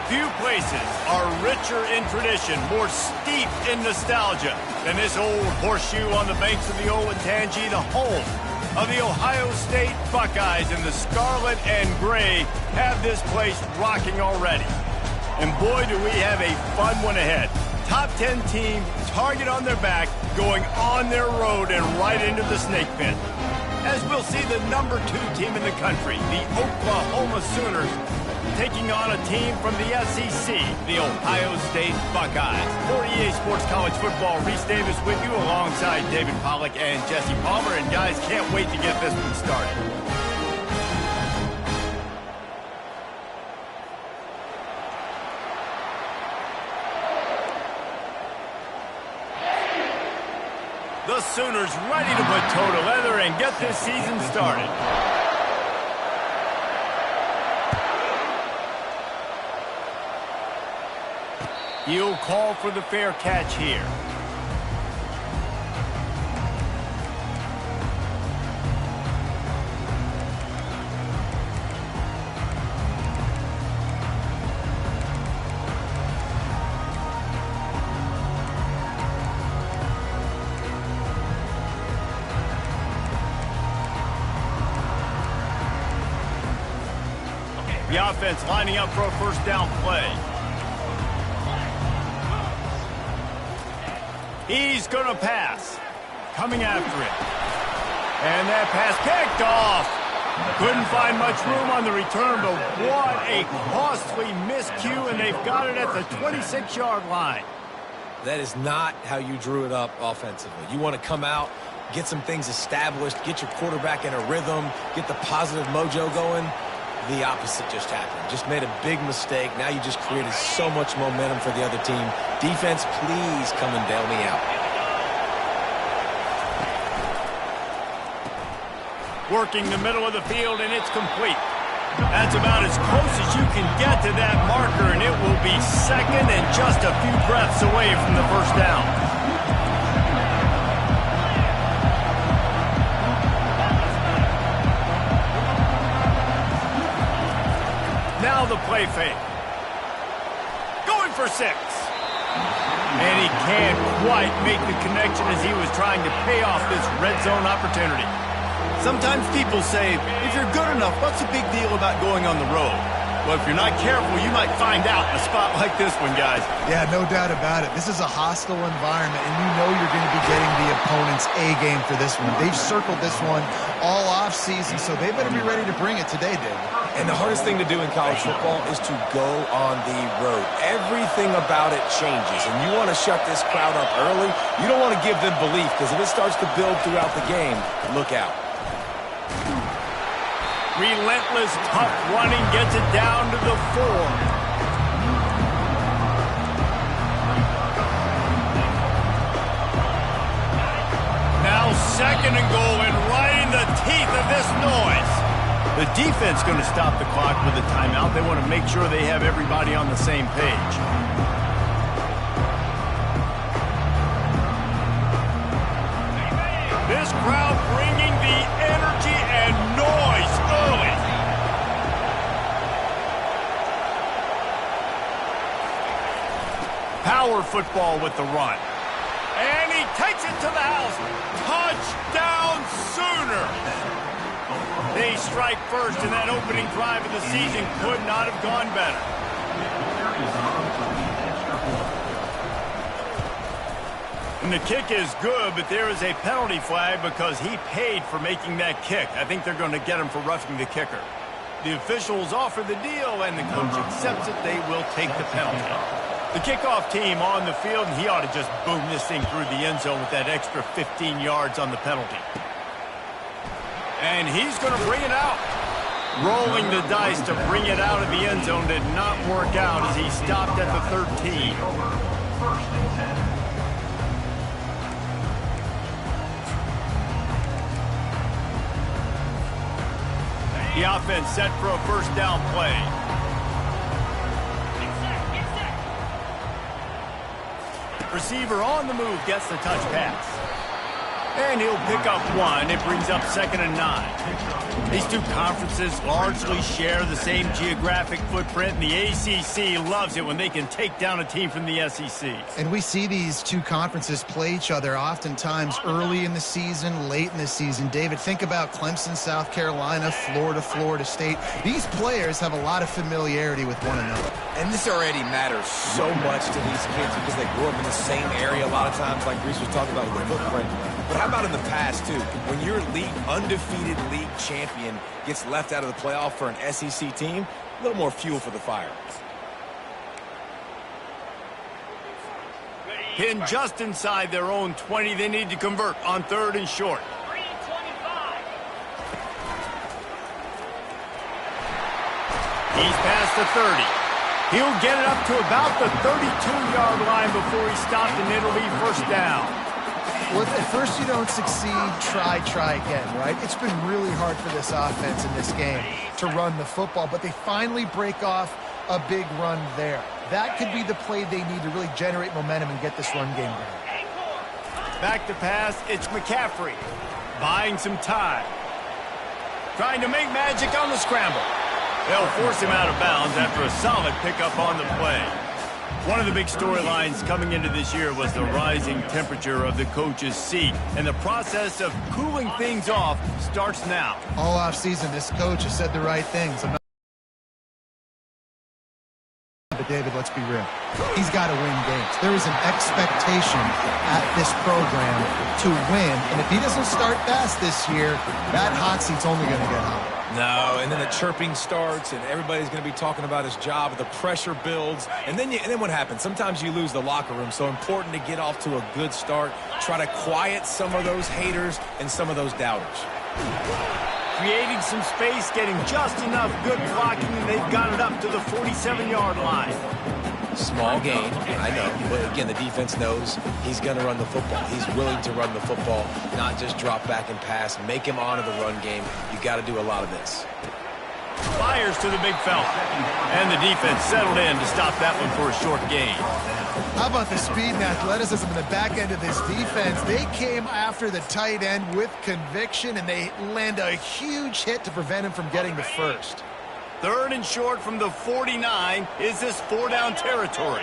Few places are richer in tradition, more steeped in nostalgia than this old horseshoe on the banks of the Olentangy, the home of the Ohio State Buckeyes, and the scarlet and gray have this place rocking already. And boy, do we have a fun one ahead. Top 10 team, target on their back, going on their road and right into the snake pit. As we'll see the number 2 team in the country, the Oklahoma Sooners, taking on a team from the SEC, the Ohio State Buckeyes. For EA Sports College Football, Reese Davis with you alongside David Pollack and Jesse Palmer. And guys, can't wait to get this one started. The Sooners ready to put toe to leather and get this season started. He'll call for the fair catch here. The offense lining up for a first down play. He's going to pass. Coming after it. And that pass picked off. Couldn't find much room on the return, but what a costly miscue, and they've got it at the 26-yard line. That is not how you drew it up offensively. You want to come out, get some things established, get your quarterback in a rhythm, get the positive mojo going. The opposite just happened. Just made a big mistake. Now you just created so much momentum for the other team. Defense, please come and bail me out. Working the middle of the field, and it's complete. That's about as close as you can get to that marker, and it will be second and just a few breaths away from the first down. Now the play fake. Going for 6. And he can't quite make the connection as he was trying to pay off this red zone opportunity. Sometimes people say, if you're good enough, what's the big deal about going on the road? Well, if you're not careful, you might find out in a spot like this one, guys. Yeah, no doubt about it. This is a hostile environment, and you know you're going to be getting the opponent's A-game for this one. They've circled this one all off-season, so they better be ready to bring it today, David. And the hardest thing to do in college football is to go on the road. Everything about it changes, and you want to shut this crowd up early. You don't want to give them belief, because if it starts to build throughout the game, look out. Relentless, tough running gets it down to the 4. Now second and goal, and right in the teeth of this noise. The defense going to stop the clock with a timeout. They want to make sure they have everybody on the same page. This crowd bringing the energy and noise early. Power football with the run. And he takes it to the house. Touchdown Sooners. They strike first, and that opening drive of the season could not have gone better. And the kick is good, but there is a penalty flag because he paid for making that kick. I think they're going to get him for roughing the kicker. The officials offer the deal, and the coach accepts it. They will take the penalty. The kickoff team on the field, and he ought to just boom this thing through the end zone with that extra 15 yards on the penalty. And he's going to bring it out. Rolling the dice to bring it out of the end zone did not work out as he stopped at the 13. The offense set for a first down play. Receiver on the move gets the touch pass. And he'll pick up one. It brings up 2nd and 9. These two conferences largely share the same geographic footprint, and the ACC loves it when they can take down a team from the SEC. And we see these two conferences play each other oftentimes early in the season, late in the season. David, think about Clemson, South Carolina, Florida, Florida State. These players have a lot of familiarity with one another. And this already matters so much to these kids because they grew up in the same area a lot of times, like Reese was talking about with the footprint. But how about in the past, too? When your undefeated league champion gets left out of the playoff for an SEC team, a little more fuel for the fire. Pinned just inside their own 20. They need to convert on 3rd and short. He's past the 30. He'll get it up to about the 32-yard line before he stopped, and it'll be 1st down. Well, if at first you don't succeed, try again, right? It's been really hard for this offense in this game to run the football, but they finally break off a big run there. That could be the play they need to really generate momentum and get this run game going. Back to pass, it's McCaffrey. Buying some time. Trying to make magic on the scramble. They'll force him out of bounds after a solid pickup on the play. One of the big storylines coming into this year was the rising temperature of the coach's seat, and the process of cooling things off starts now. All offseason, this coach has said the right things. But David, let's be real. He's got to win games. There is an expectation at this program to win, and if he doesn't start fast this year, that hot seat's only going to get hotter. No, and then the chirping starts, and everybody's going to be talking about his job. The pressure builds, and then what happens? Sometimes you lose the locker room, so important to get off to a good start. Try to quiet some of those haters and some of those doubters. Creating some space, getting just enough good blocking, and they've got it up to the 47-yard line. Small gain, I know, but again, the defense knows he's going to run the football. He's willing to run the football, not just drop back and pass, make him honor the run game. You got to do a lot of this. Fires to the big fella, and the defense settled in to stop that one for a short gain. How about the speed and athleticism in the back end of this defense? They came after the tight end with conviction, and they land a huge hit to prevent him from getting the first. 3rd and short from the 49. Is this 4-down territory?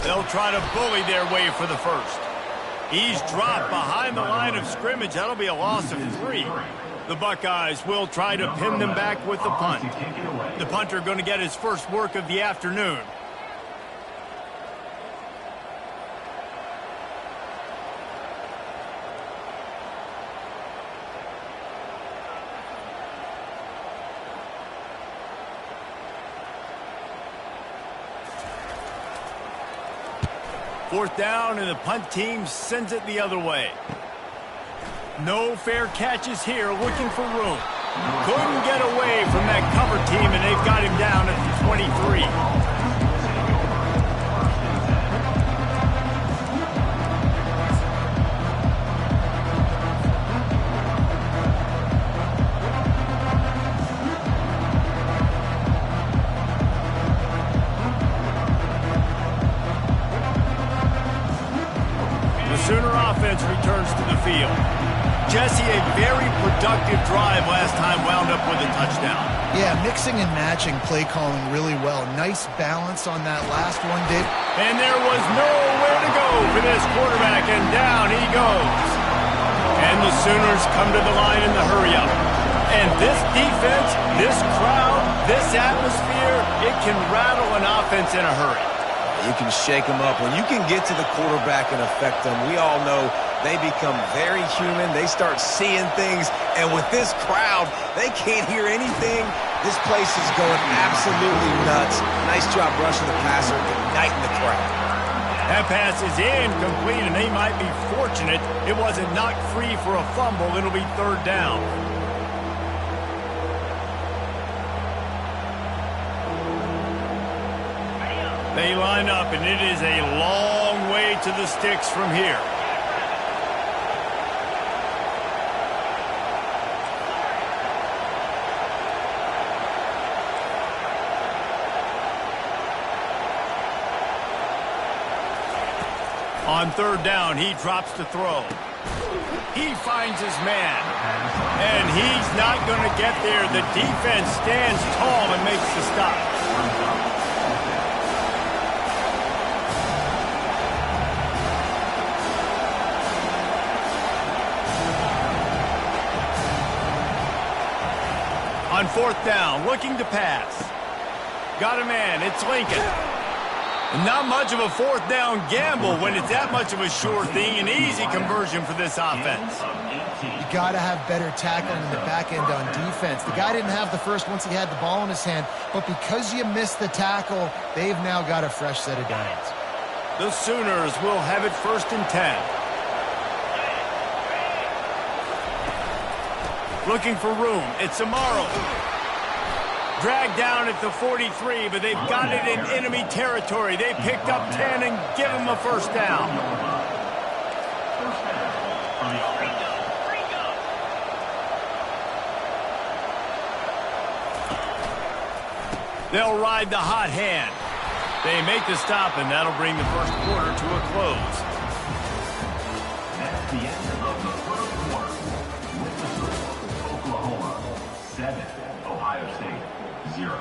They'll try to bully their way for the first. He's dropped behind the line of scrimmage. That'll be a loss of 3. The Buckeyes will try to pin them back with the punt. The punter going to get his first work of the afternoon. Fourth down, and the punt team sends it the other way. No fair catches here, looking for room. Couldn't get away from that cover team, and they've got him down at the 23. Sooner offense returns to the field. Jesse, a very productive drive last time, wound up with a touchdown. Yeah, mixing and matching play calling really well. Nice balance on that last one, Dave. And there was nowhere to go for this quarterback, and down he goes. And the Sooners come to the line in the hurry-up. And this defense, this crowd, this atmosphere, it can rattle an offense in a hurry. You can shake them up. When you can get to the quarterback and affect them, we all know they become very human. They start seeing things. And with this crowd, they can't hear anything. This place is going absolutely nuts. Nice job rushing the passer, igniting the crowd. That pass is incomplete, and they might be fortunate it wasn't knocked free for a fumble. It'll be 3rd down. They line up, and it is a long way to the sticks from here. On third down, he drops to throw. He finds his man. And he's not going to get there. The defense stands tall and makes the stop. On fourth down, looking to pass. Got a man, it's Lincoln. Not much of a fourth down gamble when it's that much of a sure thing. An easy conversion for this offense. You got to have better tackling in the back end on defense. The guy didn't have the first once he had the ball in his hand, but because you missed the tackle, they've now got a fresh set of downs. The Sooners will have it 1st and 10. Looking for room. It's Amaro. Dragged down at the 43, but they've got it in enemy territory. They picked up 10 and give him a first down. They'll ride the hot hand. They make the stop, and that'll bring the first quarter to a close. That's the end of the first quarter. With the score, Oklahoma 7, Ohio State 0.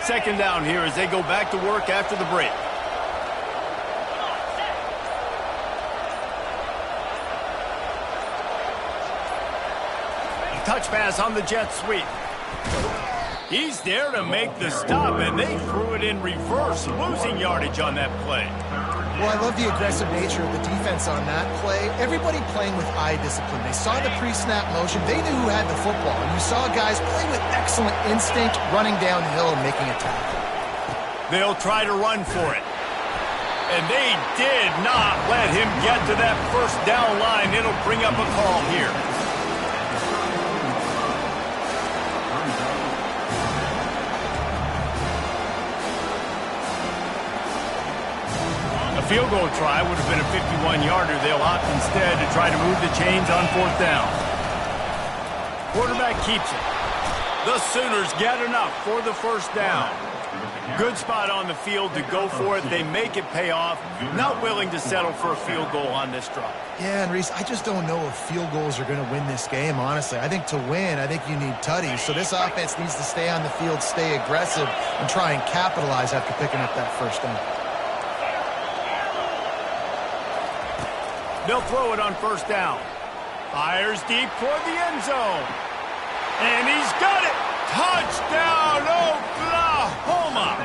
Second down here as they go back to work after the break. Touch pass on the jet sweep. He's there to make the stop, and they threw it in reverse, losing yardage on that play. Well, I love the aggressive nature of the defense on that play. Everybody playing with eye discipline. They saw the pre-snap motion. They knew who had the football. And you saw guys play with excellent instinct, running downhill and making a tackle. They'll try to run for it. And they did not let him get to that first down line. It'll bring up a call here. A field goal try would have been a 51-yarder. They'll opt instead to try to move the chains on fourth down. Quarterback keeps it. The Sooners get enough for the first down. Good spot on the field to go for it. They make it pay off. Not willing to settle for a field goal on this drive. Yeah, and Reese, I just don't know if field goals are going to win this game, honestly. I think to win, I think you need tutties. So this offense needs to stay on the field, stay aggressive, and try and capitalize after picking up that first down. They'll throw it on first down. Fires deep toward the end zone. And he's got it. Touchdown, Oklahoma.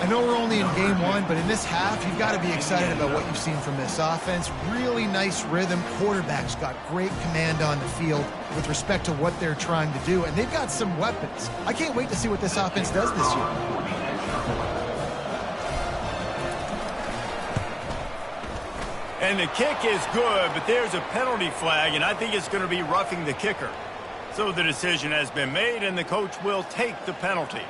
I know we're only in game one, but in this half, you've got to be excited about what you've seen from this offense. Really nice rhythm. Quarterback's got great command on the field with respect to what they're trying to do, and they've got some weapons. I can't wait to see what this offense does this year. And the kick is good, but there's a penalty flag, and I think it's going to be roughing the kicker. So the decision has been made, and the coach will take the penalty.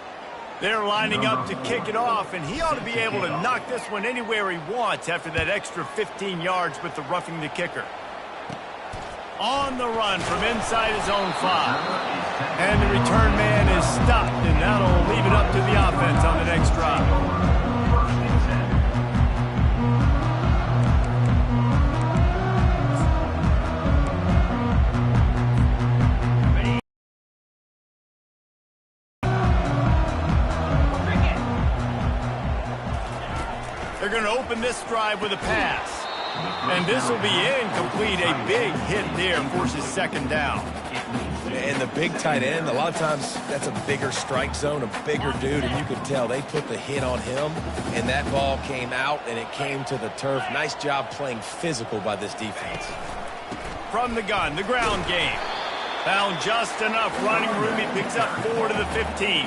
They're lining up to kick it off, and he ought to be able to knock this one anywhere he wants after that extra 15 yards with the roughing the kicker. On the run from inside his own 5. And the return man is stopped, and that'll leave it up to the offense on the next drive. They're going to open this drive with a pass. And this will be incomplete. A big hit there forces second down. And the big tight end, a lot of times that's a bigger strike zone, a bigger dude, and you can tell they put the hit on him, and that ball came out, and it came to the turf. Nice job playing physical by this defense. From the gun, the ground game. Found just enough running room. He picks up 4 to the 15.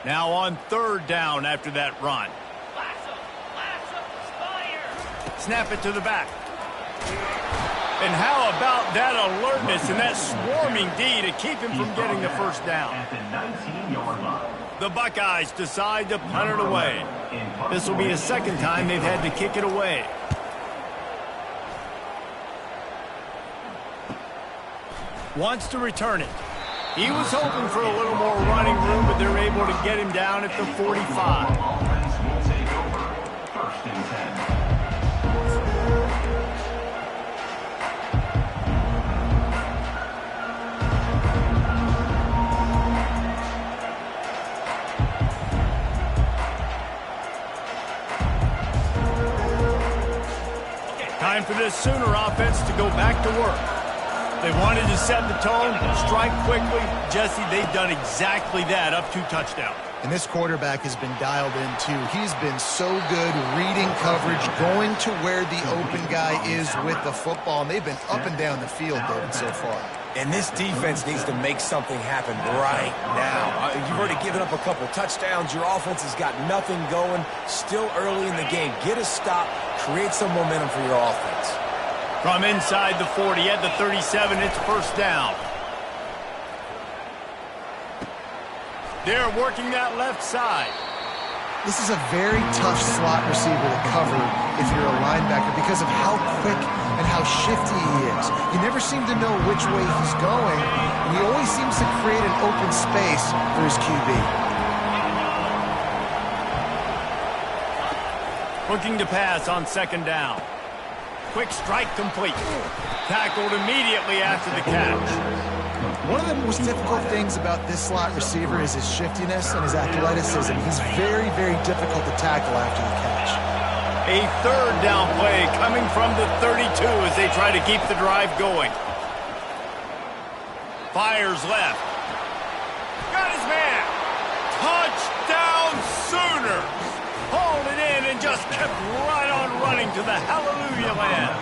Now on third down after that run. Snap it to the back. And how about that alertness and that swarming D to keep him from getting the first down? At the 19-yard line. The Buckeyes decide to punt it away. This will be the second time they've had to kick it away. Wants to return it. He was hoping for a little more running room, but they're able to get him down at the 45. Offense will take over. First and 10. Time for this Sooner offense to go back to work. They wanted to set the tone, strike quickly. Jesse, they've done exactly that, up 2 touchdowns. And this quarterback has been dialed in, too. He's been so good reading coverage, going to where the open guy is with the football. And they've been up and down the field, David, so far. And this defense needs to make something happen right now. You've already given up a couple touchdowns. Your offense has got nothing going. Still early in the game. Get a stop. Create some momentum for your offense. From inside the 40 at the 37, it's first down. They're working that left side. This is a very tough slot receiver to cover if you're a linebacker because of how quick and how shifty he is. You never seem to know which way he's going, and he always seems to create an open space for his QB. Looking to pass on second down. Quick strike complete. Tackled immediately after the catch. One of the most difficult things about this slot receiver is his shiftiness and his athleticism. He's very, very difficult to tackle after the catch. A third down play coming from the 32 as they try to keep the drive going. Fires left. Got his man. Touchdown Sooners. Hauled it in and just kept right on running to the hallelujah land.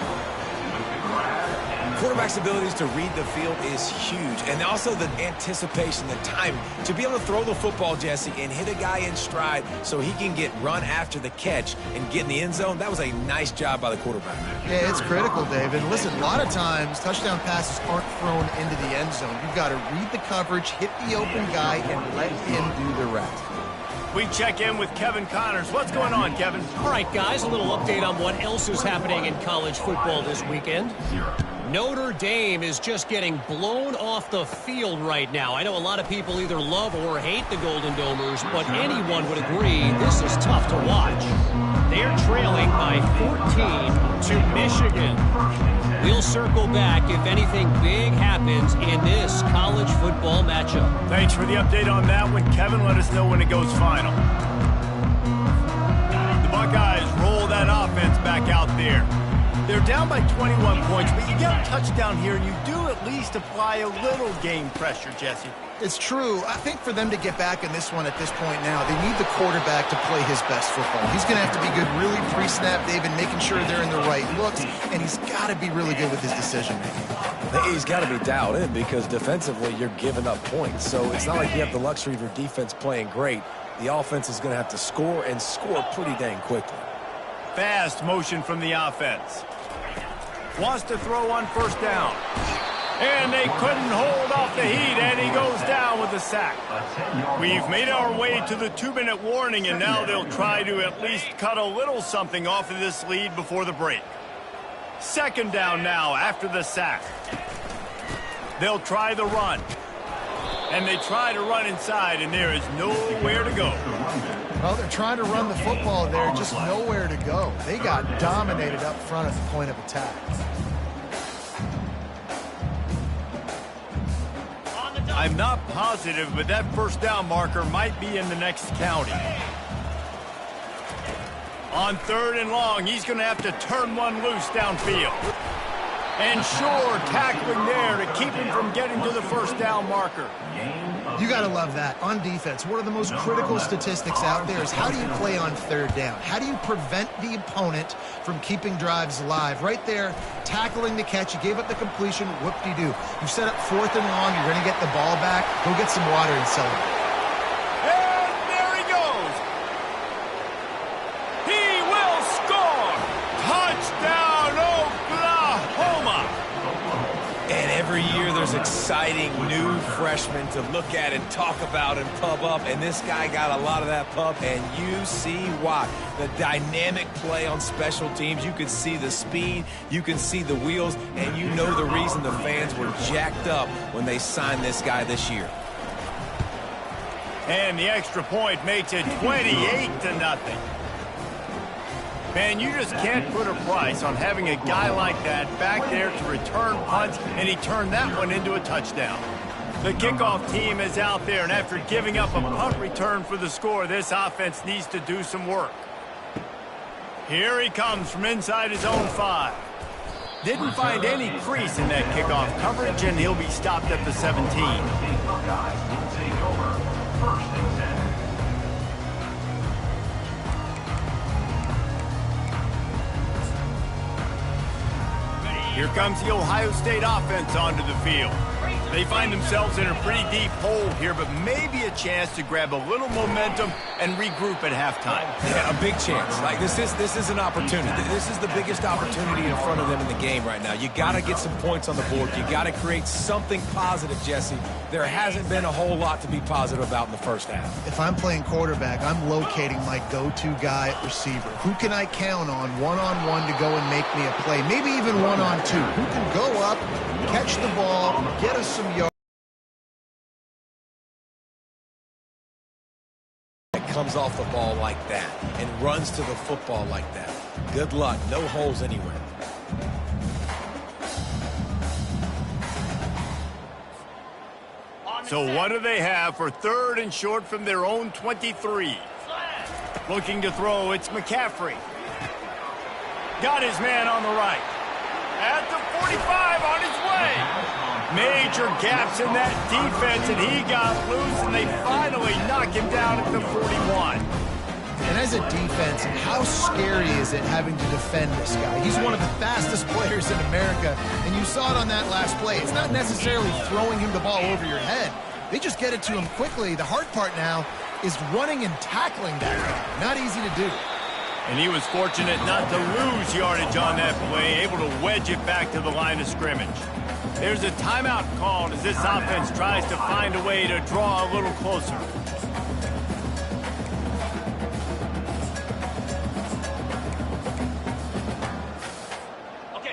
Quarterback's abilities to read the field is huge, and also the anticipation, the timing. To be able to throw the football, Jesse, and hit a guy in stride so he can get run after the catch and get in the end zone, that was a nice job by the quarterback. Yeah, it's critical, David. Listen, a lot of times touchdown passes aren't thrown into the end zone. You've got to read the coverage, hit the open guy, and let him do the rest. We check in with Kevin Connors. What's going on, Kevin? All right, guys, a little update on what else is happening in college football this weekend. Notre Dame is just getting blown off the field right now. I know a lot of people either love or hate the Golden Domers, but anyone would agree this is tough to watch. They're trailing by 14 to Michigan. We'll circle back if anything big happens in this college football matchup. Thanks for the update on that one, Kevin. Let us know when it goes final. The Buckeyes roll that offense back out there. They're down by 21 points, but you get a touchdown here, and you do at least apply a little game pressure, Jesse. It's true. I think for them to get back in this one at this point now, they need the quarterback to play his best football. He's going to have to be good really pre-snap, David, making sure they're in the right looks, and he's got to be really good with his decision-making. He's got to be dialed in because defensively you're giving up points. So it's not like you have the luxury of your defense playing great. The offense is going to have to score and score pretty dang quickly. Fast motion from the offense. Wants to throw on first down. And they couldn't hold off the heat, and he goes down with a sack. We've made our way to the 2-minute warning, and now they'll try to at least cut a little something off of this lead before the break. Second down now after the sack. They'll try the run. And they try to run inside, and there is nowhere to go. Well, they're trying to run the football there, just nowhere to go. They got dominated up front at the point of attack. I'm not positive, but that first down marker might be in the next county. On third and long, he's going to have to turn one loose downfield. And sure, tackling there to keep him from getting to the first down marker. You got to love that. On defense, one of the most critical statistics out there is how do you play on third down? How do you prevent the opponent from keeping drives alive? Right there, tackling the catch. You gave up the completion. Whoop-de-doo. You set up fourth and long. You're going to get the ball back. Go get some water and celebrate. And there he goes. He will score. Touchdown, Oklahoma. Every year there's exciting new freshmen to look at and talk about and pub up, and this guy got a lot of that pub, and you see why. The dynamic play on special teams, you can see the speed, you can see the wheels, and you know the reason the fans were jacked up when they signed this guy this year. And the extra point makes it 28-0. Man, you just can't put a price on having a guy like that back there to return punts, and he turned that one into a touchdown. The kickoff team is out there, and after giving up a punt return for the score, this offense needs to do some work. Here he comes from inside his own 5. Didn't find any crease in that kickoff coverage, and he'll be stopped at the 17. Here comes the Ohio State offense onto the field. They find themselves in a pretty deep hole here, but maybe a chance to grab a little momentum and regroup at halftime. Yeah, a big chance. Like, this is an opportunity. This is the biggest opportunity in front of them in the game right now. You got to get some points on the board. You got to create something positive, Jesse. There hasn't been a whole lot to be positive about in the first half. If I'm playing quarterback, I'm locating my go-to guy at receiver. Who can I count on one-on-one to go and make me a play? Maybe even one-on-two. Who can go up, catch the ball, get us some yards. Comes off the ball like that and runs to the football like that. Good luck. No holes anywhere. So what do they have for 3rd and short from their own 23? Looking to throw, it's McCaffrey. Got his man on the right. At the 45, on his way. Major gaps in that defense, and he got loose, and they finally knock him down at the 41. And as a defense, how scary is it having to defend this guy? He's one of the fastest players in America, and you saw it on that last play. It's not necessarily throwing him the ball over your head. They just get it to him quickly. The hard part now is running and tackling that guy. Not easy to do. And he was fortunate not to lose yardage on that play, able to wedge it back to the line of scrimmage. There's a timeout called as this offense tries to find a way to draw a little closer.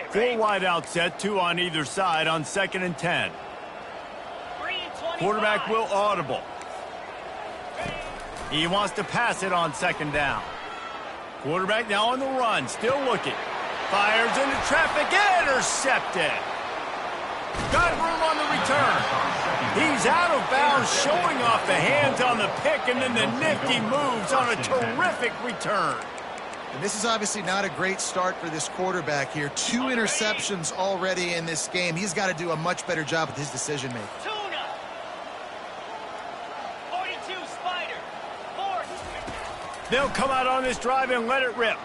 Full wide out set, 2 on either side on 2nd and 10. Quarterback will audible. He wants to pass it on 2nd down. Quarterback now on the run, still looking. Fires into traffic, intercepted. Got room on the return. He's out of bounds, showing off the hands on the pick, and then the nifty moves on a terrific return. And this is obviously not a great start for this quarterback here. 2 interceptions already in this game. He's got to do a much better job with his decision-making. They'll come out on this drive and let it rip.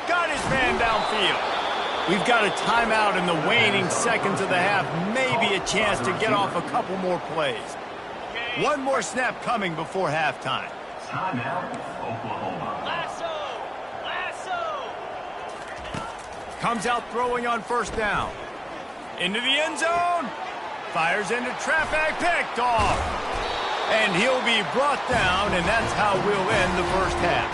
Got his man downfield. We've got a timeout in the waning seconds of the half. Maybe a chance to get off a couple more plays. One more snap coming before halftime. Timeout, Oklahoma. Lasso! Comes out throwing on 1st down. Into the end zone. Fires into traffic, picked off. And he'll be brought down, and that's how we'll end the first half.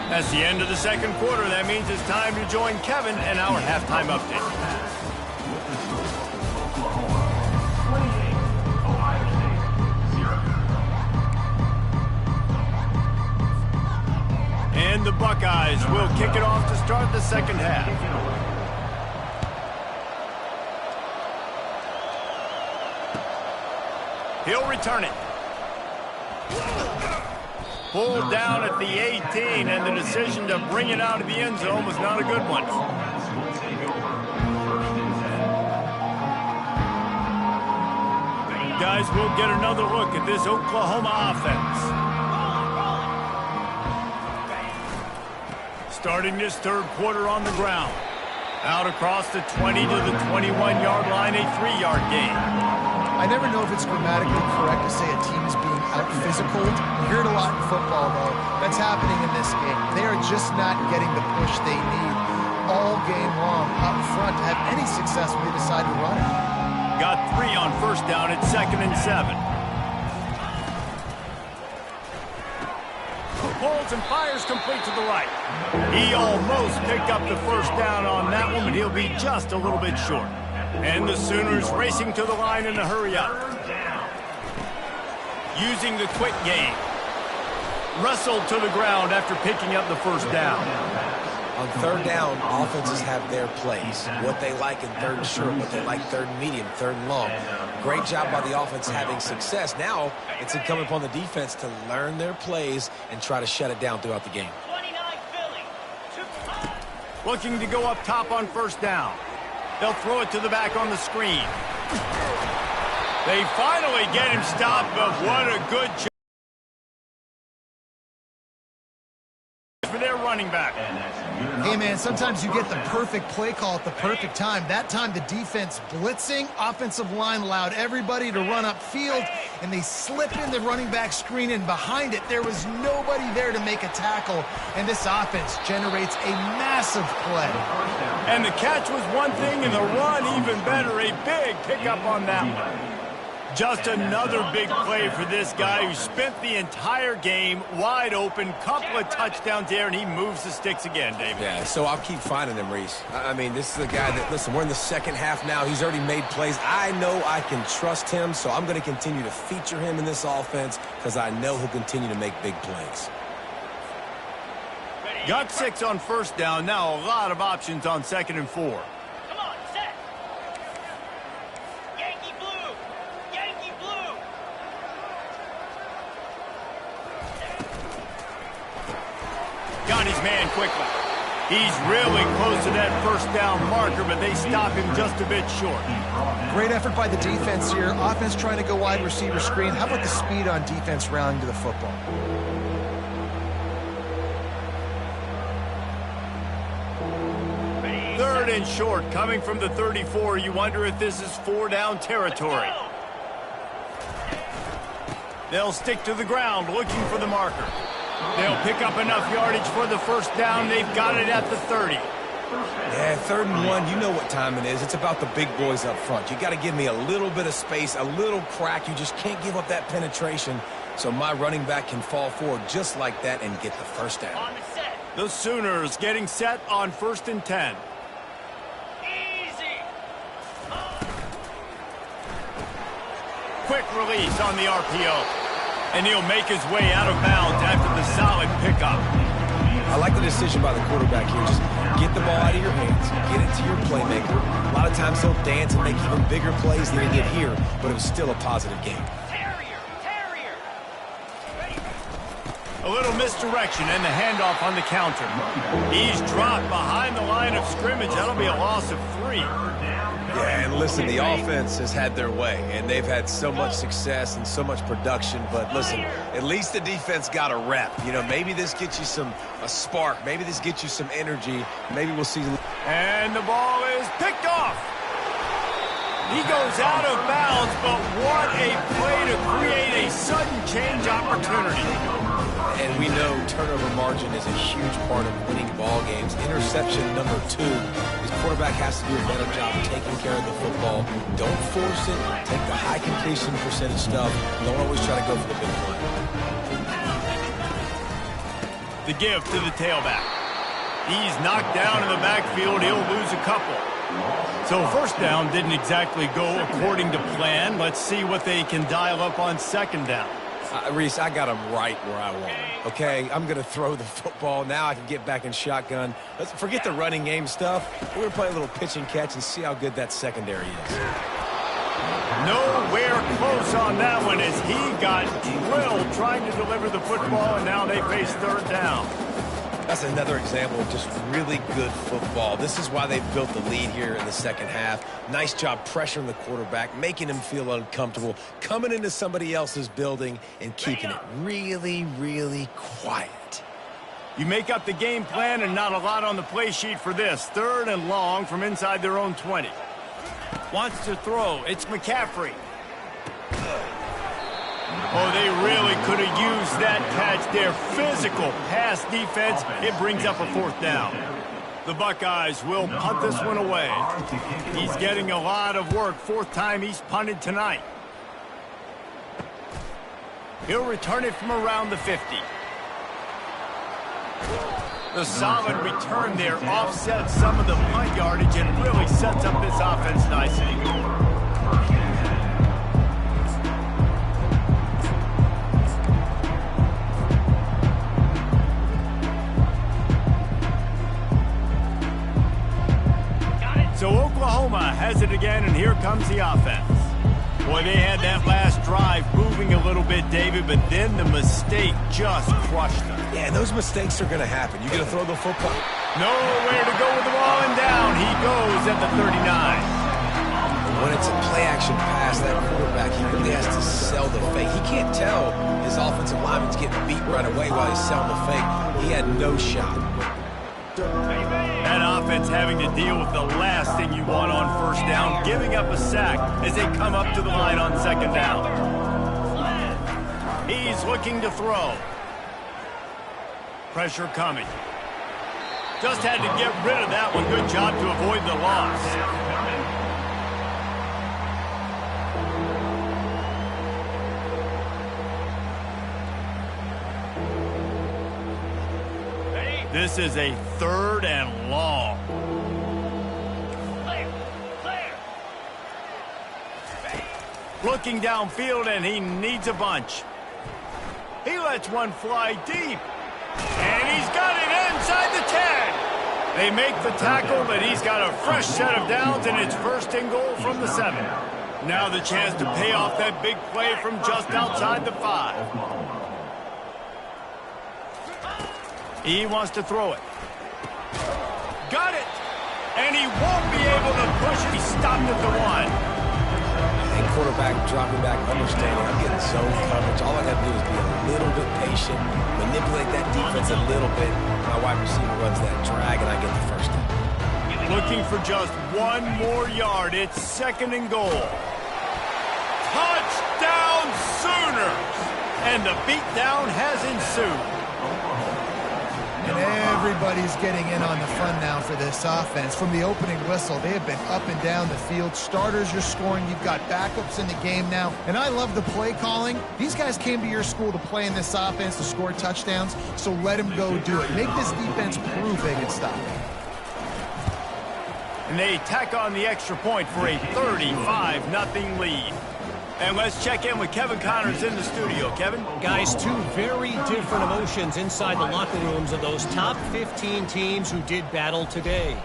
That's the end of the 2nd quarter. That means it's time to join Kevin and our halftime update. Oklahoma 28, Ohio State 0. And the Buckeyes will kick it off to start the 2nd half. He'll return it. Pulled down at the 18, and the decision to bring it out of the end zone was not a good one. Guys, we'll get another look at this Oklahoma offense. Starting this 3rd quarter on the ground. Out across the 20 to the 21-yard line, a 3-yard gain. I never know if it's grammatically correct to say a team is being out-physicaled. You hear it a lot in football, though. That's happening in this game. They are just not getting the push they need all game long up front to have any success when they decide to run it. Got 3 on first down at 2nd and 7. Pulls and fires complete to the right. He almost picked up the first down on that one, but he'll be just a little bit short. And the Sooners racing to the line in a hurry up. Using the quick game. Wrestled to the ground after picking up the first down. On third down, offenses have their plays. What they like in third and short, what they like third and medium, third and long. Great job by the offense having success. Now it's incumbent upon the defense to learn their plays and try to shut it down throughout the game. Looking to go up top on first down. They'll throw it to the back on the screen. They finally get him stopped, but what a good job for their running back. Hey, man, sometimes you get the perfect play call at the perfect time. That time, the defense blitzing, offensive line allowed everybody to run upfield, and they slip in the running back screen, and behind it, there was nobody there to make a tackle, and this offense generates a massive play. And the catch was one thing, and the run even better. A big pickup on that one. Just another big play for this guy who spent the entire game wide open, couple of touchdowns there, and he moves the sticks again, David. Yeah, so I'll keep finding him, Reese. I mean, this is a guy that, listen, we're in the second half now. He's already made plays. I know I can trust him, so I'm going to continue to feature him in this offense because I know he'll continue to make big plays. Got 6 on first down. Now a lot of options on 2nd and 4. Got his man quickly. He's really close to that first down marker, but they stop him just a bit short. Great effort by the defense here. Offense trying to go wide receiver screen. How about the speed on defense rallying to the football? Third and short, coming from the 34. You wonder if this is 4-down territory. They'll stick to the ground looking for the marker. They'll pick up enough yardage for the first down. They've got it at the 30. Yeah, 3rd and 1, you know what time it is. It's about the big boys up front. You got to give me a little bit of space, a little crack. You just can't give up that penetration so my running back can fall forward just like that and get the first down. The Sooners getting set on 1st and 10. Quick release on the RPO. And he'll make his way out of bounds after the solid pickup. I like the decision by the quarterback here. Just get the ball out of your hands, get it to your playmaker. A lot of times he'll dance and make even bigger plays than he did here, but it was still a positive game. A little misdirection and the handoff on the counter. He's dropped behind the line of scrimmage. That'll be a loss of 3. Yeah, and listen, the offense has had their way, and they've had so much success and so much production. But listen, at least the defense got a rep. You know, maybe this gets you a spark. Maybe this gets you some energy. Maybe we'll see. And the ball is picked off. He goes out of bounds, but what a play to create a sudden change opportunity. And we know turnover margin is a huge part of winning ball games. Interception number 2. His quarterback has to do a better job taking care of the football. Don't force it. Take the high completion percentage stuff. Don't always try to go for the big play. The give to the tailback. He's knocked down in the backfield. He'll lose a couple. So first down didn't exactly go according to plan. Let's see what they can dial up on 2nd down. Reese, I got him right where I want him. Okay, I'm going to throw the football. Now I can get back in shotgun. Let's forget the running game stuff. We're going to play a little pitch and catch and see how good that secondary is. Nowhere close on that one as he got drilled trying to deliver the football, and now they face 3rd down. That's another example of just really good football. This is why they built the lead here in the second half. Nice job pressuring the quarterback, making him feel uncomfortable, coming into somebody else's building and keeping it really, really quiet. You make up the game plan and not a lot on the play sheet for this. 3rd and long from inside their own 20. Wants to throw. It's McCaffrey. Oh, they really could have used that catch there. Physical pass defense. It brings up a 4th down. The Buckeyes will punt this one away. He's getting a lot of work. 4th time he's punted tonight. He'll return it from around the 50. The solid return there offsets some of the punt yardage and really sets up this offense nicely. So Oklahoma has it again, and here comes the offense. Boy, they had that last drive moving a little bit, David, but then the mistake just crushed them. Yeah, those mistakes are going to happen. You're going to throw the football. Nowhere to go with the ball, and down he goes at the 39. When it's a play-action pass, that quarterback, he really has to sell the fake. He can't tell his offensive lineman's getting beat right away while he's selling the fake. He had no shot. That offense having to deal with the last thing you want on 1st down, giving up a sack as they come up to the line on 2nd down. He's looking to throw. Pressure coming. Just had to get rid of that one. Good job to avoid the loss. This is a 3rd and long. Looking downfield, and he needs a bunch. He lets one fly deep. And he's got it inside the 10. They make the tackle, but he's got a fresh set of downs, and it's 1st and goal from the 7. Now the chance to pay off that big play from just outside the 5. He wants to throw it. Got it! And he won't be able to push it. He stopped at the 1. And quarterback dropping back, understanding I'm getting zone coverage. All I got to do is be a little bit patient, manipulate that defense a little bit. My wide receiver runs that drag, and I get the 1st down. Looking for just 1 more yard. It's 2nd and goal. Touchdown Sooners! And the beatdown has ensued. And everybody's getting in on the fun now for this offense. From the opening whistle, they have been up and down the field. Starters are scoring. You've got backups in the game now. And I love the play calling. These guys came to your school to play in this offense to score touchdowns, so let them go do it. Make this defense prove they can stop it. And they tack on the extra point for a 35-0 lead. And let's check in with Kevin Connors in the studio. Kevin? Guys, 2 very different emotions inside the locker rooms of those top 15 teams who did battle today.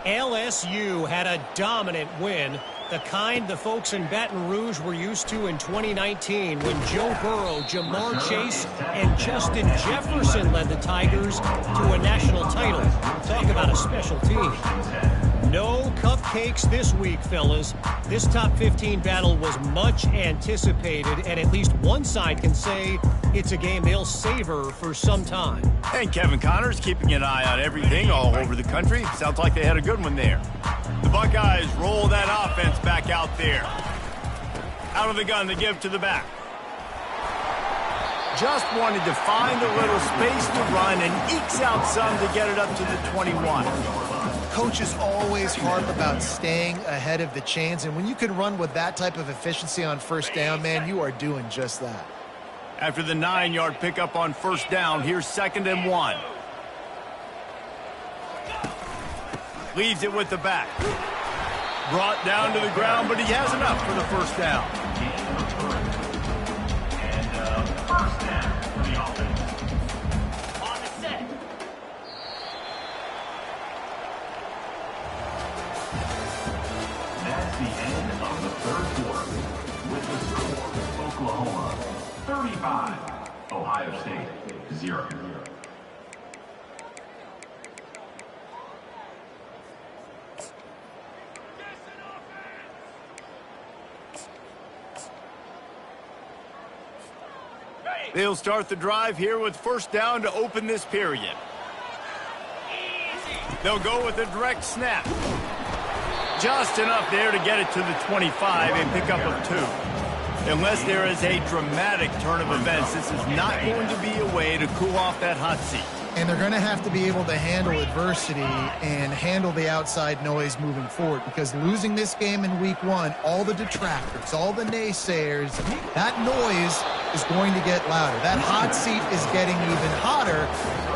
LSU had a dominant win, the kind the folks in Baton Rouge were used to in 2019 when Joe Burrow, Jamar Chase, and Justin Jefferson led the Tigers to a national title. Talk about a special team. No cupcakes this week, fellas. This top 15 battle was much anticipated, and at least one side can say it's a game they'll savor for some time. And Kevin Connors keeping an eye on everything all over the country. Sounds like they had a good one there. The Buckeyes roll that offense back out there. Out of the gun, they give to the back. Just wanted to find a little space to run and ekes out some to get it up to the 21. Coaches always harp about staying ahead of the chains, and when you can run with that type of efficiency on 1st down, man, you are doing just that. After the 9-yard pickup on 1st down, here's 2nd and 1. Leaves it with the back. Brought down to the ground, but he has enough for the 1st down. And 1st down for the offense. On the set. That's the end of the 3rd quarter. With the score, Oklahoma 35, Ohio State 0. They'll start the drive here with 1st down to open this period. They'll go with a direct snap. Just enough there to get it to the 25 and pick up of 2. Unless there is a dramatic turn of events, this is not going to be a way to cool off that hot seat. And they're going to have to be able to handle adversity and handle the outside noise moving forward, because losing this game in week 1, all the detractors, all the naysayers, that noise is going to get louder. That hot seat is getting even hotter.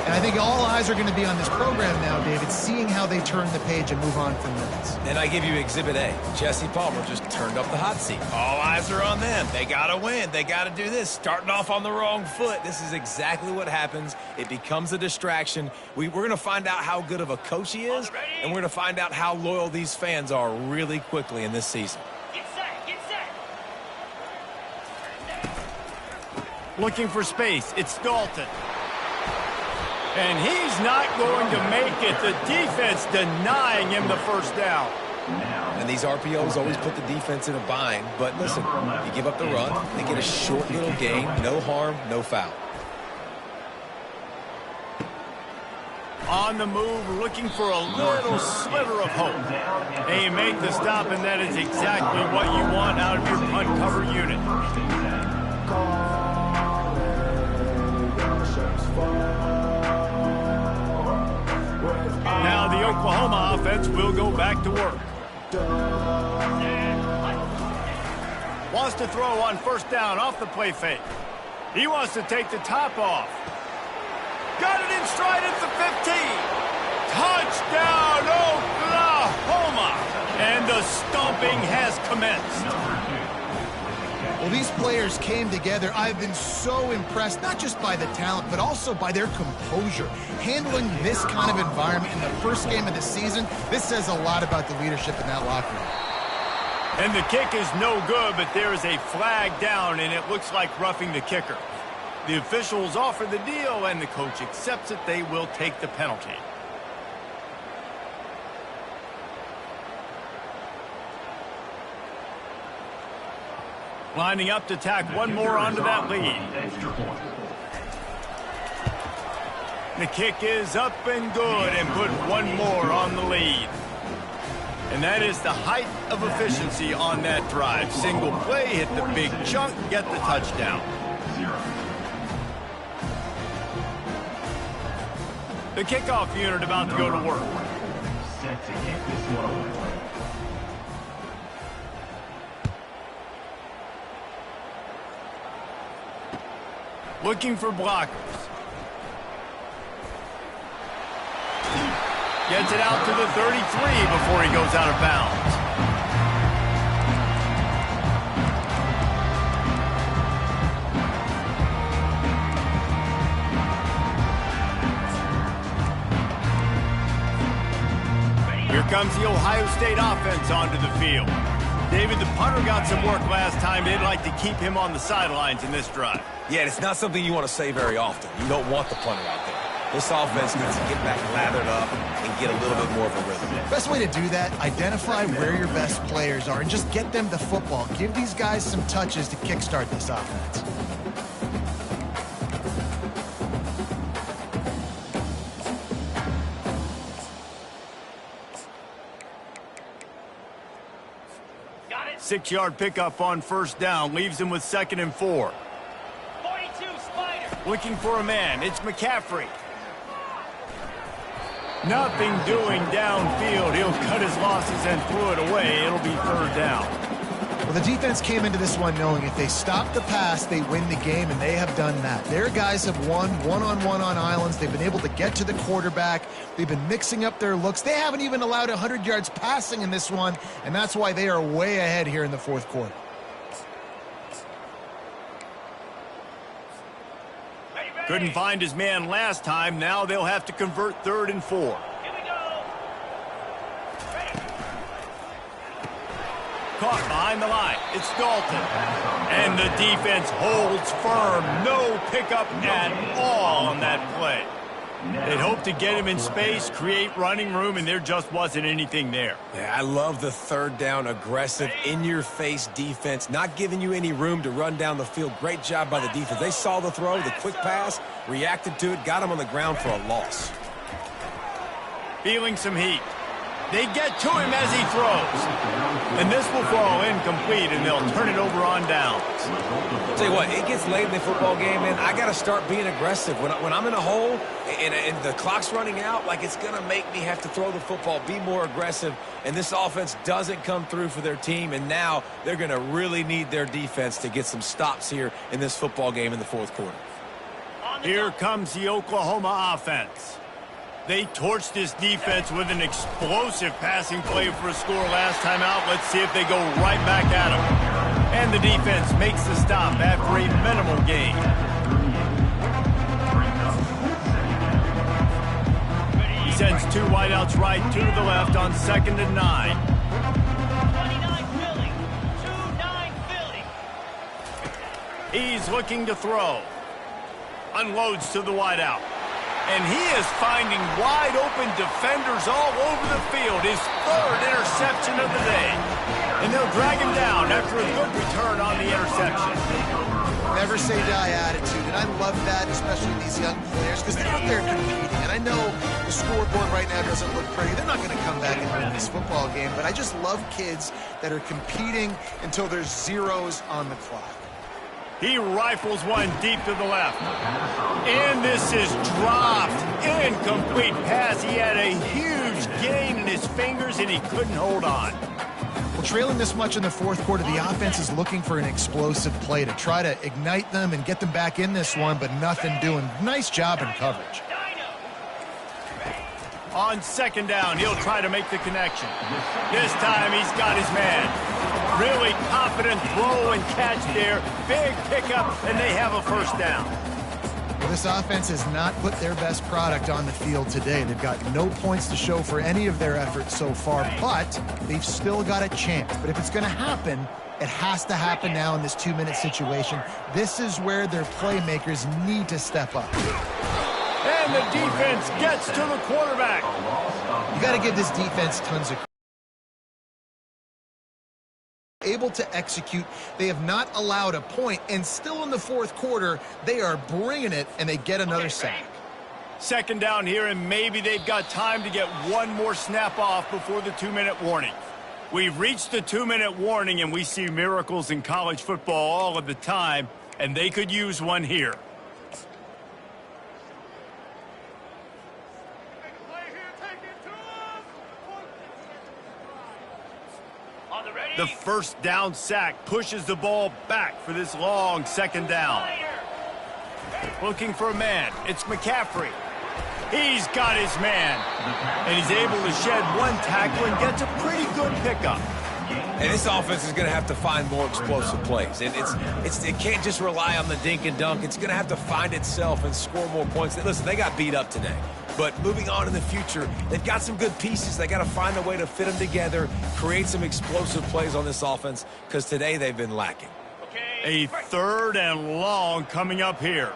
And I think all eyes are going to be on this program now, David, seeing how they turn the page and move on from this. And I give you Exhibit A. Jesse Palmer just turned up the hot seat. All eyes are on them. They got to win. They got to do this. Starting off on the wrong foot. This is exactly what happens. It becomes a distraction. We're going to find out how good of a coach he is, and we're going to find out how loyal these fans are really quickly in this season. Get set, get set. Looking for space. It's Dalton. And he's not going to make it. The defense denying him the first down. And these RPOs always put the defense in a bind. But listen, you give up the run, they get a short little gain, no harm, no foul. On the move, looking for a little sliver of hope. They make the stop, and that is exactly what you want out of your punt cover unit. Now the Oklahoma offense will go back to work. Wants to throw on first down off the play fake. He wants to take the top off. Got it in stride at the 15. Touchdown, Oklahoma! And the stomping has commenced. Well, these players came together. I've been so impressed, not just by the talent, but also by their composure. Handling this kind of environment in the first game of the season, this says a lot about the leadership in that locker room. And the kick is no good, but there is a flag down, and it looks like roughing the kicker. The officials offer the deal, and the coach accepts it. They will take the penalty. Lining up to tack one more onto that lead. The kick is up and good, and put one more on the lead. And that is the height of efficiency on that drive. Single play, hit the big chunk, get the touchdown. The kickoff unit about to go to work. Set to kick this one away. Looking for blockers. Gets it out to the 33 before he goes out of bounds. Here comes the Ohio State offense onto the field. David, the punter got some work last time. They'd like to keep him on the sidelines in this drive. Yeah, and it's not something you want to say very often. You don't want the punter out there. This offense needs to get back lathered up and get a little bit more of a rhythm. Best way to do that, identify where your best players are and just get them the football. Give these guys some touches to kickstart this offense. Got it. 6-yard pickup on first down. Leaves him with 2nd and 4. 42, Spider. Looking for a man. It's McCaffrey. Nothing doing downfield. He'll cut his losses and throw it away. It'll be 3rd down. Well, the defense came into this one knowing if they stop the pass, they win the game, and they have done that. Their guys have won one-on-one on islands. They've been able to get to the quarterback. They've been mixing up their looks. They haven't even allowed 100 yards passing in this one, and that's why they are way ahead here in the 4th quarter. Couldn't find his man last time. Now they'll have to convert 3rd and 4. Here we go. Caught behind the line. It's Dalton. And the defense holds firm. No pickup at all on that play. They'd hope to get him in space, create running room, and there just wasn't anything there. Yeah, I love the 3rd down, aggressive, in-your-face defense, not giving you any room to run down the field. Great job by the defense. They saw the throw, the quick pass, reacted to it, got him on the ground for a loss. Feeling some heat. They get to him as he throws. And this will fall incomplete, and they'll turn it over on downs. Tell you what, it gets late in the football game, man. I got to start being aggressive. When I'm in a hole and the clock's running out, like, it's going to make me have to throw the football, be more aggressive. And this offense doesn't come through for their team, and now they're going to really need their defense to get some stops here in this football game in the fourth quarter. Here comes the Oklahoma offense. They torched this defense with an explosive passing play for a score last time out. Let's see if they go right back at him. And the defense makes the stop after a minimal gain. He sends two wideouts right, two to the left on 2nd and 9. 29 Philly. 2-9 Philly. He's looking to throw. Unloads to the wideout. And he is finding wide-open defenders all over the field. His 3rd interception of the day. And they'll drag him down after a good return on the interception. Never say die attitude, and I love that, especially these young players, because they're out there competing. And I know the scoreboard right now doesn't look pretty. They're not going to come back and win this football game, but I just love kids that are competing until there's zeros on the clock. He rifles one deep to the left. And this is dropped. Incomplete pass. He had a huge gain in his fingers, and he couldn't hold on. Well, trailing this much in the fourth quarter, the offense is looking for an explosive play to try to ignite them and get them back in this one, but nothing doing. Nice job in coverage. On 2nd down, he'll try to make the connection. This time, he's got his man. Really confident throw and catch there. Big pickup, and they have a 1st down. Well, this offense has not put their best product on the field today. They've got no points to show for any of their efforts so far, but they've still got a chance. But if it's going to happen, it has to happen now in this 2-minute situation. This is where their playmakers need to step up. And the defense gets to the quarterback. You got to give this defense tons of able to execute. They have not allowed a point, and still in the fourth quarter, they are bringing it, and they get another sack. 2nd down here, and maybe they've got time to get one more snap off before the 2-minute warning. We've reached the 2-minute warning, and we see miracles in college football all of the time, and they could use one here. The 1st down sack pushes the ball back for this long 2nd down. Looking for a man. It's McCaffrey. He's got his man. And he's able to shed one tackle and gets a pretty good pickup. And this offense is going to have to find more explosive plays. And it can't just rely on the dink and dunk. It's going to have to find itself and score more points. Listen, they got beat up today. But moving on in the future, they've got some good pieces. They got to find a way to fit them together, create some explosive plays on this offense, because today they've been lacking. A 3rd and long coming up here.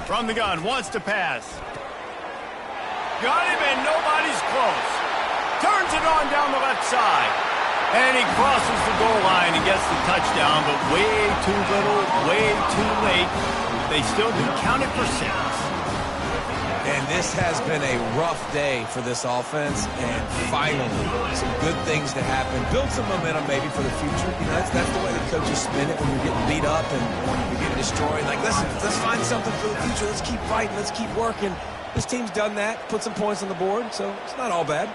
From the gun, wants to pass. Got him, and nobody's close. Turns it on down the left side. And he crosses the goal line and gets the touchdown, but way too little, way too late. They still do count it for 6. And this has been a rough day for this offense, and finally some good things to happen. Build some momentum maybe for the future. You know, that's the way the coaches spin it when you're getting beat up and you're getting destroyed. Like, listen, let's find something for the future. Let's keep fighting. Let's keep working. This team's done that, put some points on the board, so it's not all bad.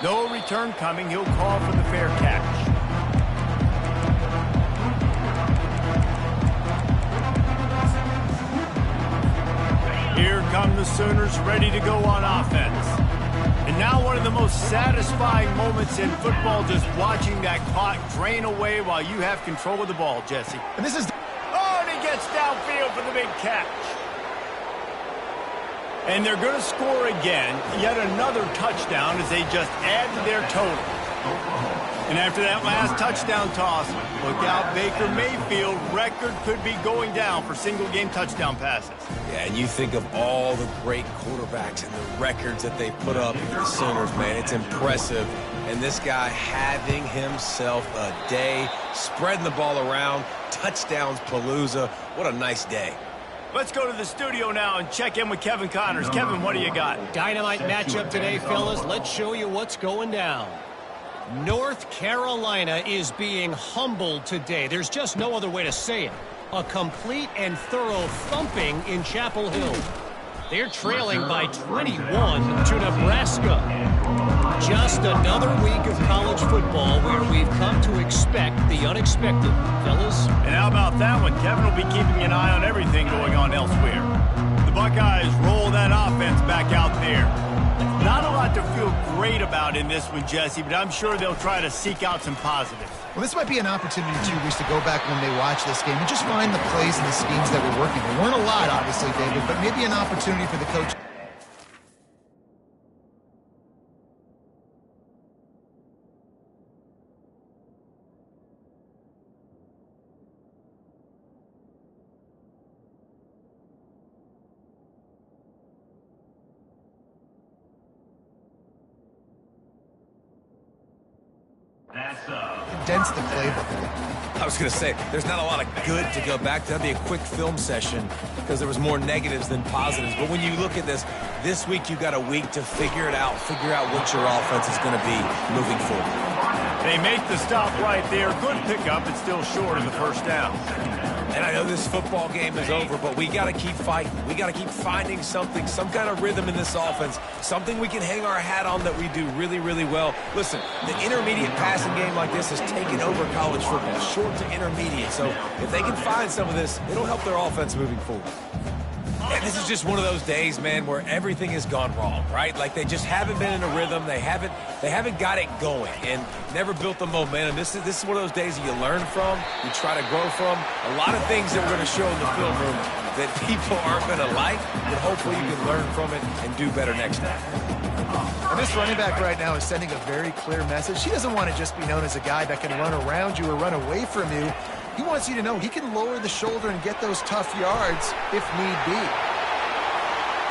No return coming. He'll call for the fair catch. Here come the Sooners ready to go on offense. And now one of the most satisfying moments in football, just watching that clock drain away while you have control of the ball, Jesse. And this is... Oh, and he gets downfield for the big catch. And they're going to score again, yet another touchdown as they just add to their total. And after that last touchdown toss, look out, Baker Mayfield record could be going down for single-game touchdown passes. Yeah, and you think of all the great quarterbacks and the records that they put up for the Sooners, man. It's impressive. And this guy having himself a day, spreading the ball around, touchdowns palooza. What a nice day. Let's go to the studio now and check in with Kevin Connors. Kevin, what do you got? Dynamite matchup today, fellas. Let's show you what's going down. North Carolina is being humbled today. There's just no other way to say it. A complete and thorough thumping in Chapel Hill. They're trailing by 21 to Nebraska. Just another week of college football where we've come to expect the unexpected, fellas. And how about that one? Kevin will be keeping an eye on everything going on elsewhere. The Buckeyes roll that offense back out there. Not a lot to feel great about in this one, Jesse, but I'm sure they'll try to seek out some positives. Well, this might be an opportunity, too, Reese, to go back when they watch this game and just find the plays and the schemes that were working. There weren't a lot, obviously, David, but maybe an opportunity for the coach. Condense the playbook. I was going to say, there's not a lot of good to go back to. That'd be a quick film session because there was more negatives than positives. But when you look at this week you got a week to figure it out, figure out what your offense is going to be moving forward. They make the stop right there. Good pickup. It's still short of the first down. And I know this football game is over, but we got to keep fighting. We got to keep finding something, some kind of rhythm in this offense, something we can hang our hat on that we do really, really well. Listen, the intermediate passing game like this has taken over college football, short to intermediate. So if they can find some of this, it'll help their offense moving forward. And this is just one of those days, man, where everything has gone wrong, right? Like they just haven't been in a rhythm. They haven't got it going and never built the momentum. This is one of those days that you learn from, you try to grow from. A lot of things that we're going to show in the film room that people aren't going to like, but hopefully you can learn from it and do better next time. And this running back right now is sending a very clear message. He doesn't want to just be known as a guy that can run around you or run away from you. He wants you to know he can lower the shoulder and get those tough yards if need be.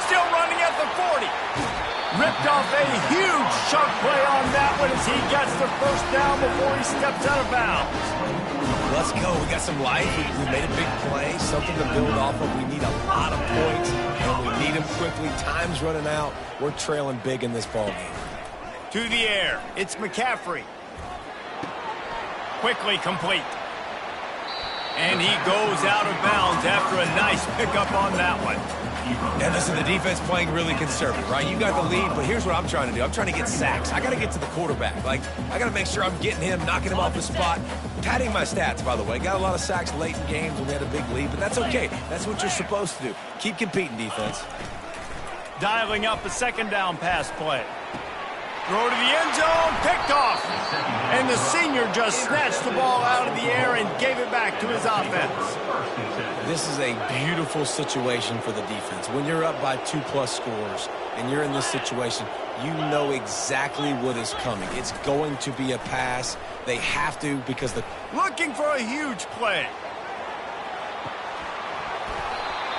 Still running at the 40. Ripped off a huge chunk play on that one as he gets the first down before he steps out of bounds. Let's go. We got some life. We made a big play, something to build off of. We need a lot of points, and we need them quickly. Time's running out. We're trailing big in this ballgame. To the air. It's McCaffrey. Quickly complete. And he goes out of bounds after a nice pickup on that one. And listen, the defense playing really conservative, right? You got the lead, but here's what I'm trying to do. I'm trying to get sacks. I got to get to the quarterback. Like, I got to make sure I'm getting him, knocking him off the spot. Padding my stats, by the way. Got a lot of sacks late in games when we had a big lead, but that's okay. That's what you're supposed to do. Keep competing, defense. Dialing up a second down pass play. Throw to the end zone, picked off. And the senior just snatched the ball out of the air and gave it back to his offense. This is a beautiful situation for the defense. When you're up by 2+ scores and you're in this situation, you know exactly what is coming. It's going to be a pass. They have to because the... Looking for a huge play.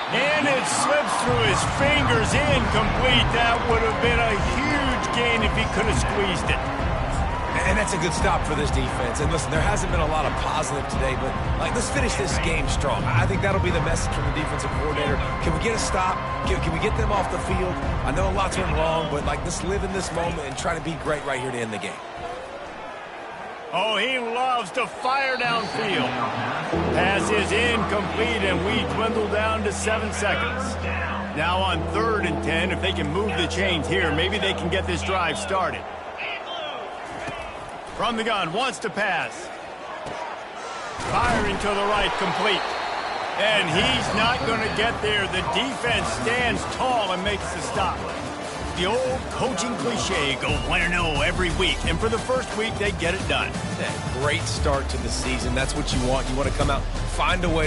And it slips through his fingers, incomplete. That would have been a huge gain if he could have squeezed it. And that's a good stop for this defense. And listen, there hasn't been a lot of positive today, but like, let's finish this game strong. I think that'll be the message from the defensive coordinator. Can we get a stop? Can we get them off the field? I know a lot's went wrong, but like, let's live in this moment and try to be great right here to end the game. Oh, he loves to fire downfield. Pass is incomplete, and we dwindle down to 7 seconds. Now on 3rd and 10, if they can move the chains here, maybe they can get this drive started. From the gun, wants to pass. Firing to the right, complete. And he's not going to get there. The defense stands tall and makes the stop. The old coaching cliche, go 1-0 every week. And for the first week, they get it done. Yeah, great start to the season. That's what you want. You want to come out, find a way to